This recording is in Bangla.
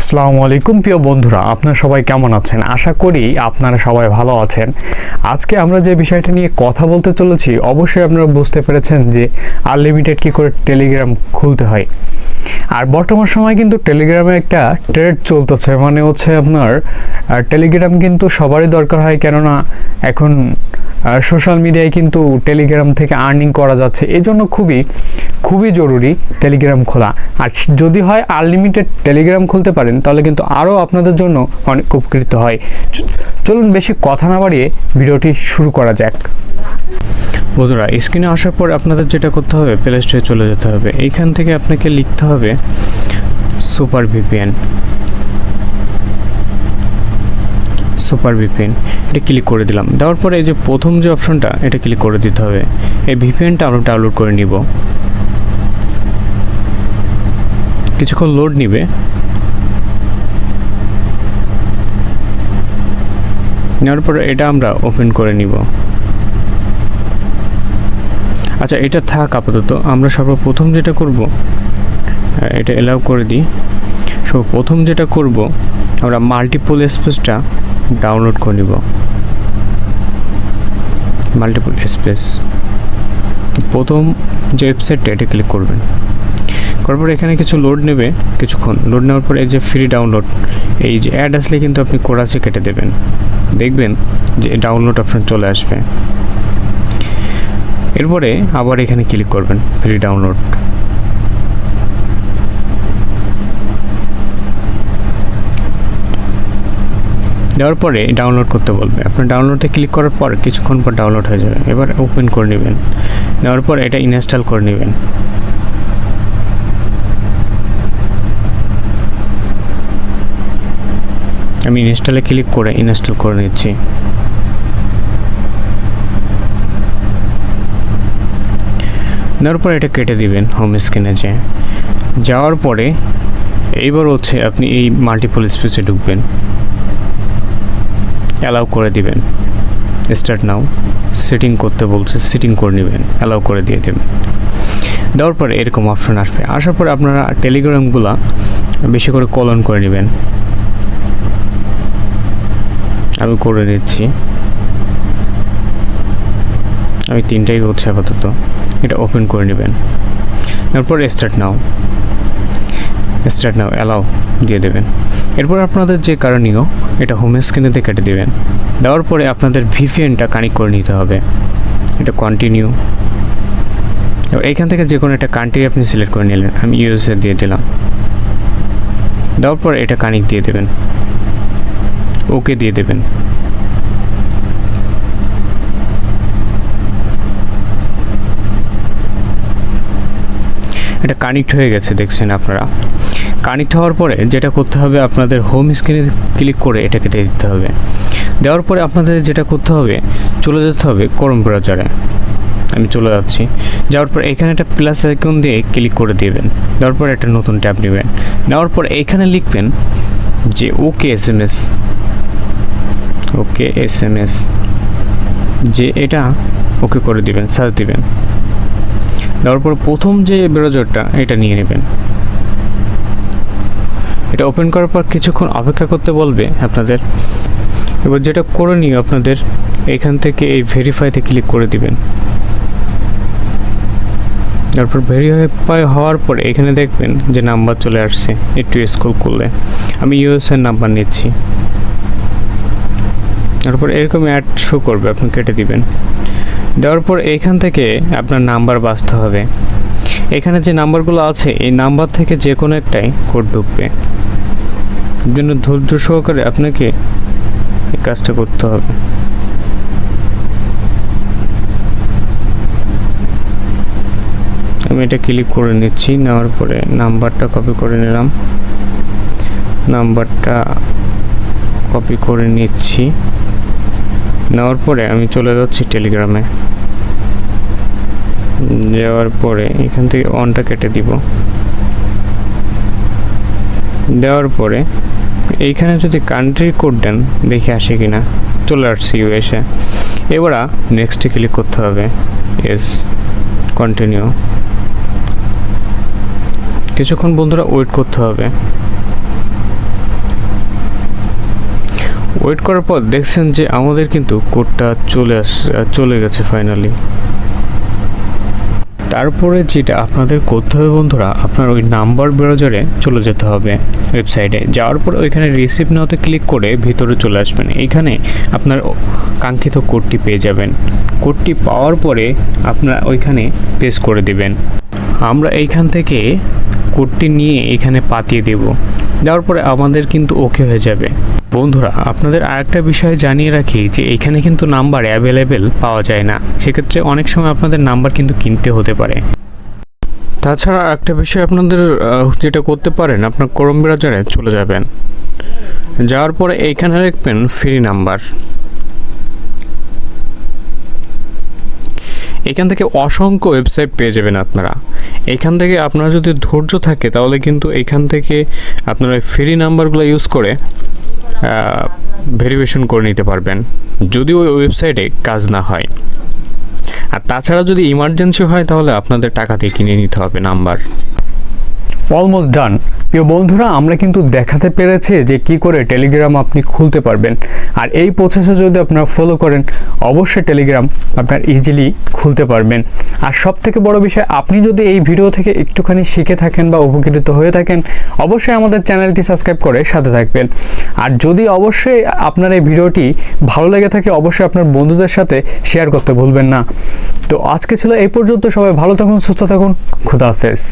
আসসালামু আলাইকুম প্রিয় বন্ধুরা, আপনারা সবাই কেমন আছেন? আশা করি আপনারা সবাই ভালো আছেন। আজকে আমরা যে বিষয়টা নিয়ে কথা বলতে চলেছি, অবশ্যই আপনারা বুঝতে পেরেছেন যে আনলিমিটেড কী করে টেলিগ্রাম খুলতে হয়। আর বর্তমান সময় কিন্তু টেলিগ্রামে একটা ট্রেন্ড চলতেছে, মানে হচ্ছে আপনার টেলিগ্রাম কিন্তু সবারই দরকার হয়, কেননা এখন সোশ্যাল মিডিয়ায় কিন্তু টেলিগ্রাম থেকে আর্নিং করা যাচ্ছে। এজন্য খুবই জরুরি টেলিগ্রাম খোলা। আর যদি হয় আনলিমিটেড টেলিগ্রাম খুলতে পারেন, তাহলে কিন্তু আরও আপনাদের জন্য অনেক উপকৃত হয়। চলুন বেশি কথা না বাড়িয়ে ভিডিওটি শুরু করা যাক। বন্ধুরা, স্ক্রিনে আসার পর আপনাদের যেটা করতে হবে, প্লে স্টোরে চলে যেতে হবে। এইখান থেকে আপনাকে লিখতে হবে সুপার ভিপিএন। এটা ক্লিক করে দিলাম। দেওয়ার পরে এই যে প্রথম যে অপশনটা, এটা ক্লিক করে দিতে হবে। এই ভিপিএনটা আমরা ডাউনলোড করে নিব। কিছুক্ষণ লোড নিবে। নেওয়ার পরে এটা আমরা ওপেন করে নিব। আচ্ছা, এটা থাক আপাতত। আমরা সর্বপ্রথম যেটা করব, এটা এলাও করে দিই। সর্বপ্রথম যেটা করব, আমরা মাল্টিপল স্পেসটা ডাউনলোড করে নিব। মাল্টিপল স্পেস প্রথম যে ওয়েবসাইটটা, এটা ক্লিক করবেন। করার পর এখানে কিছু লোড নেবে, কিছুক্ষণ লোড নেওয়ার পরে এই যে ফ্রি ডাউনলোড, এই যে অ্যাড আসলে কিন্তু আপনি কোরাসে কেটে দেবেন, দেখবেন যে ডাউনলোড অপশন চলে আসবে। এরপরে আবার এখানে ক্লিক করবেন ফ্রি ডাউনলোড। দেওয়ার পরে ডাউনলোড করতে বলবে। আপনার ডাউনলোডে ক্লিক করার পর কিছুক্ষণ পর ডাউনলোড হয়ে যাবে। এবার ওপেন করে নেবেন। নেওয়ার পর এটা ইনস্টল করে নেবেন। আমি ইনস্টলে ক্লিক করে ইনস্টল করে নিচ্ছি। নেওয়ার পর এটা কেটে দিবেন হোম স্ক্রিনে যাওয়ার পরে এইবার হচ্ছে আপনি এই মাল্টিপল স্পেসে ঢুকবেন, অ্যালাউ করে দিবেন। Start now. সেটিং করতে বলছে, সেটিং করে নেবেন, অ্যালাউ করে দিয়ে দেবেন। দেওয়ার পরে এরকম অপশন আসবে। আসার পরে আপনারা টেলিগ্রামগুলো বেশি করে কলন করে নেবেন। আমি করে নিচ্ছি। আমি 3টাই করছি আপাতত। এটা ওপেন করে নেবেন। এরপর স্টার্ট নাও অ্যালাউ দিয়ে দেবেন। এরপর আপনাদের যে কারণীয়, এটা হোম স্ক্রিনেতে কেটে দেবেন। দেওয়ার পরে আপনাদের ভিপিএনটা কানেক্ট করে নিতে হবে। এটা কন্টিনিউ। এইখান থেকে যে কোনো একটা কান্ট্রি আপনি সিলেক্ট করে নিলেন। আমি ইউএসএ দিয়ে দিলাম। দেওয়ার পর এটা কানেক্ট দিয়ে দেবেন, ওকে দিয়ে দেবেন। এটা কানেক্ট হয়ে গেছে, দেখছেন আপনারা। কানেক্ট হওয়ার পরে যেটা করতে হবে, আপনাদের হোম স্ক্রিনে ক্লিক করে এটাকে দিয়ে দিতে হবে। দেওয়ার পরে আপনাদের যেটা করতে হবে, চলে যেতে হবে ক্রোম ব্রাউজারে। আমি চলে যাচ্ছি। যাওয়ার পর এখানে একটা প্লাস আইকন দিয়ে ক্লিক করে দেবেন। দেওয়ার পর একটা নতুন ট্যাব নেবেন। নেওয়ার পর এখানে লিখবেন যে ওকে এসএমএস, যে এটা ওকে করে দিবেন, সার্চ দিবেন। দেওয়ার পর প্রথম যে ব্রাউজারটা, এটা নিয়ে নেবেন। এটা ওপেন করার পর কিছুক্ষণ অপেক্ষা করতে বলবে আপনাদের। এবার যেটা করণীয়, আপনাদের এখান থেকে এই ভেরিফাইতে ক্লিক করে দিবেন। তারপর ভেরিফাই হওয়ার পরে এখানে দেখবেন যে নাম্বার চলে আসছে। একটু স্ক্রল করলে আমি ইউএসএর নাম্বার নিচ্ছি। তারপর এরকম অ্যাড শো করবে, আপনি কেটে দিবেন। দেওয়ার পর এইখান থেকে আপনার নাম্বার বাছতে হবে। এখানে যে নাম্বারগুলো আছে, এই নাম্বার থেকে যে কোনো একটাই কোড ঢুকবে। এর জন্য ধৈর্য সহকারে আপনাকে এই কাজটা করতে হবে। আমি এটা ক্লিক করে নিচ্ছি। নেওয়ার পরে নাম্বারটা কপি করে নিলাম। নেওয়ার পরে আমি চলে যাচ্ছি টেলিগ্রামে। যাওয়ার পরে এখান থেকে অনটা কেটে দিব। দেওয়ার পরে এইখানে যদি কান্ট্রি কোড দেন, দেখে আসে কিনা। চলে আসছে ইউএসএ। এবার নেক্সটে ক্লিক করতে হবে। কন্টিনিউ। কিছুক্ষণ বন্ধুরা ওয়েট করতে হবে। ওয়েট করার পর দেখছেন যে আমাদের কিন্তু কোডটা চলে গেছে ফাইনালি। তারপরে যেটা আপনাদের করতে হবে বন্ধুরা, আপনার ওই নাম্বার ব্রাউজারে চলে যেতে হবে ওয়েবসাইটে। যাওয়ার পরে ওইখানে রিসিভ নাওতে ক্লিক করে ভিতরে চলে আসবেন। এইখানে আপনার কাঙ্ক্ষিত কোডটি পেয়ে যাবেন। কোডটি পাওয়ার পরে আপনারা ওইখানে পেস্ট করে দিবেন। আমরা এইখান থেকে কোডটি নিয়ে এখানে পাঠিয়ে দেব। দেওয়ার পরে আমাদের কিন্তু ওকে হয়ে যাবে। বন্ধুরা আপনাদের আরেকটা বিষয় জানিয়ে রাখি যে এখানে কিন্তু নাম্বার অ্যাভেলেবেল পাওয়া যায় না, সেক্ষেত্রে অনেক সময় আপনাদের নাম্বার কিন্তু কিনতে হতে পারে। তাছাড়া আরেকটা বিষয় আপনাদের যেটা করতে পারেন, আপনার ক্রোম ব্রাউজারে চলে যাবেন। যাওয়ার পরে এইখানে লিখবেন ফ্রি নাম্বার। এখান থেকে অসংখ্য ওয়েবসাইট পেয়ে যাবেন আপনারা। এখান থেকে আপনারা যদি ধৈর্য থাকে তাহলে কিন্তু এখান থেকে আপনারা ফ্রি নাম্বারগুলো ইউজ করে ভেরিফিকেশন করে নিতে পারবেন, যদি ওই ওয়েবসাইটে কাজ না হয়। আর তাছাড়া যদি ইমার্জেন্সি হয় তাহলে আপনাদের টাকা দিয়ে কিনে নিতে হবে নাম্বার। Almost done. প্রিয় বন্ধুরা, আমরা কিন্তু দেখাতে পেরেছি যে কি করে টেলিগ্রাম আপনি খুলতে পারবেন। আর এই প্রসেসে যদি আপনারা ফলো করেন অবশ্যই টেলিগ্রাম আপনার ইজিলি খুলতে পারবেন। আর সবথেকে বড় বিষয়, আপনি যদি এই ভিডিও থেকে একটুখানি শিখে থাকেন বা উপকৃত হয়ে থাকেন অবশ্যই আমাদের চ্যানেলটি সাবস্ক্রাইব করে সাথে থাকবেন। আর যদি অবশ্যই আপনার এই ভিডিওটি ভালো লেগে থাকে অবশ্যই আপনার বন্ধুদের সাথে শেয়ার করতে ভুলবেন না। তো আজকে ছিল এই পর্যন্ত। সবাই ভালো থাকুন, সুস্থ থাকুন, খুদা হাফেজ।